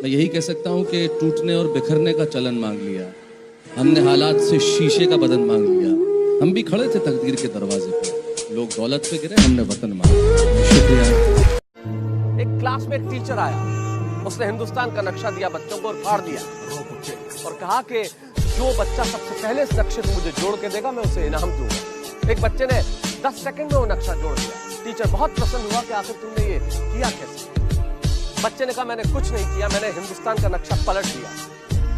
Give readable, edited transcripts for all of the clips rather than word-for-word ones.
मैं यही कह सकता हूँ कि टूटने और बिखरने का चलन मांग लिया। हमने हालात से शीशे का बदन मांग लिया। हम भी खड़े थे तकदीर के दरवाजे पर, लोग दौलत पे गिरे, हमने वतन मांगा। शुक्रिया। एक क्लास में एक टीचर आया, उसने हिंदुस्तान का नक्शा दिया बच्चों को और फाड़ दिया और कहा कि जो बच्चा सबसे पहले इस नक्शे को मुझे जोड़ के देगा मैं उसे इनाम दूंगा। एक बच्चे ने 10 सेकंड में वो नक्शा जोड़ दिया। टीचर बहुत प्रसन्न हुआ कि आखिर तुमने ये किया कैसे। बच्चे ने कहा मैंने कुछ नहीं किया, मैंने हिंदुस्तान का नक्शा पलट दिया।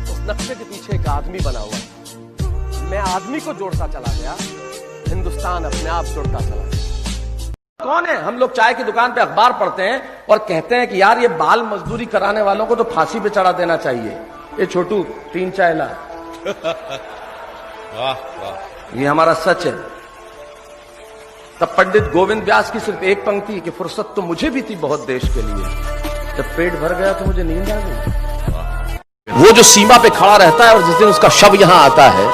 उस नक्शे के पीछे एक आदमी बना हुआ था, मैं आदमी को जोड़ता चला गया, हिंदुस्तान अपने आप जुड़ता चला गया। कौन है? हम लोग चाय की दुकान पे अखबार पढ़ते हैं और कहते हैं कि यार ये बाल मजदूरी कराने वालों को तो फांसी पे चढ़ा देना चाहिए। ये छोटू 3 चाय ला। वाह वाह, ये हमारा सच है। तब पंडित गोविंद व्यास की सिर्फ एक पंक्ति कि फुर्सत तो मुझे भी थी बहुत देश के लिए, जब पेट भर गया तो मुझे नींद आ गई। वो जो सीमा पे खड़ा रहता है और जिस दिन उसका शव यहां आता है,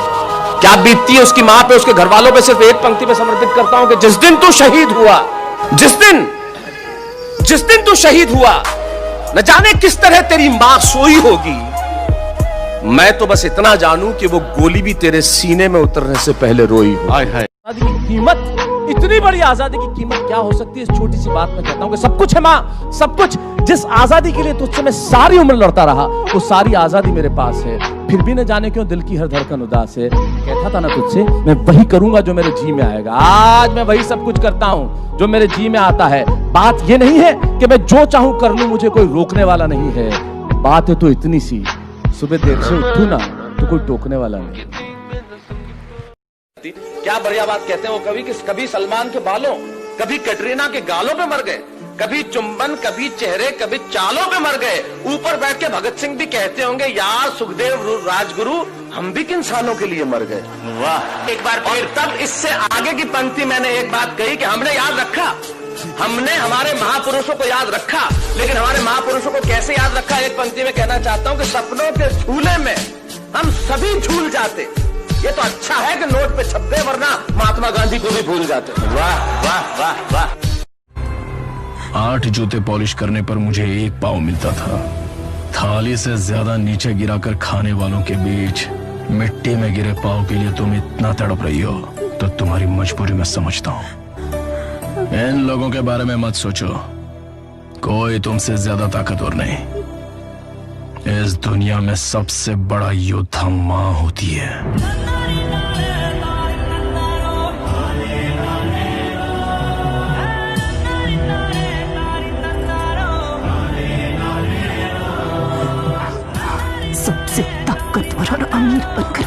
क्या बीतती है उसकी मां पे, उसके घर वालों पे, सिर्फ एक पंक्ति में समर्पित करता हूं कि जिस दिन तू शहीद हुआ, जिस दिन तू शहीद हुआ, न जाने किस तरह तेरी मां सोई होगी। मैं तो बस इतना जानूं कि वो गोली भी तेरे सीने में उतरने से पहले रोई हो। आजादी की कीमत, इतनी बड़ी आजादी की कीमत क्या हो सकती है, इस छोटी सी बात में कहता हूं कि सब कुछ है मां, सब कुछ। जिस आजादी के लिए तुझसे मैं सारी उम्र लड़ता रहा, वो सारी आजादी मेरे पास है, फिर भी न जाने क्यों दिल की हर धड़कन उदास है। कहता था ना तुझसे मैं वही करूंगा जो मेरे जी में आएगा। आज मैं वही सब कुछ करता हूं जो मेरे जी में आता है। बात ये नहीं है कि मैं जो चाहूं कर लूं, मुझे कोई रोकने वाला नहीं है। बात है तो इतनी सी, सुबह देर से उठूं ना तो कोई टोकने वाला नहीं। क्या बढ़िया बात कहते हैं वो कवि कि कभी सलमान के बालों, कभी कैटरीना के गालों पे मर गए, कभी चुंबन, कभी चेहरे, कभी चालों पे मर गए। ऊपर बैठ के भगत सिंह भी कहते होंगे यार सुखदेव राजगुरु हम भी किन सालों के लिए मर गए। वाह, एक बार फिर। तब इससे आगे की पंक्ति मैंने एक बात कही कि हमने याद रखा, हमने हमारे महापुरुषों को याद रखा, लेकिन हमारे महापुरुषों को कैसे याद रखा, एक पंक्ति में कहना चाहता हूं कि सपनों के झूले में हम सभी झूल जाते। ये तो अच्छा है कि नोट पे छप गए, वरना महात्मा गांधी को भी भूल जाते। वाह वाह वाह वाह। 8 जूते पॉलिश करने पर मुझे 1 पाव मिलता था। थाली से ज्यादा नीचे गिराकर खाने वालों के बीच मिट्टी में गिरे पाव के लिए तुम इतना तड़प रही हो तो तुम्हारी मजबूरी मैं समझता हूं। इन लोगों के बारे में मत सोचो, कोई तुमसे ज्यादा ताकतवर नहीं। इस दुनिया में सबसे बड़ा योद्धा मां होती है। सबसे ताकतवर और अमीर बनकर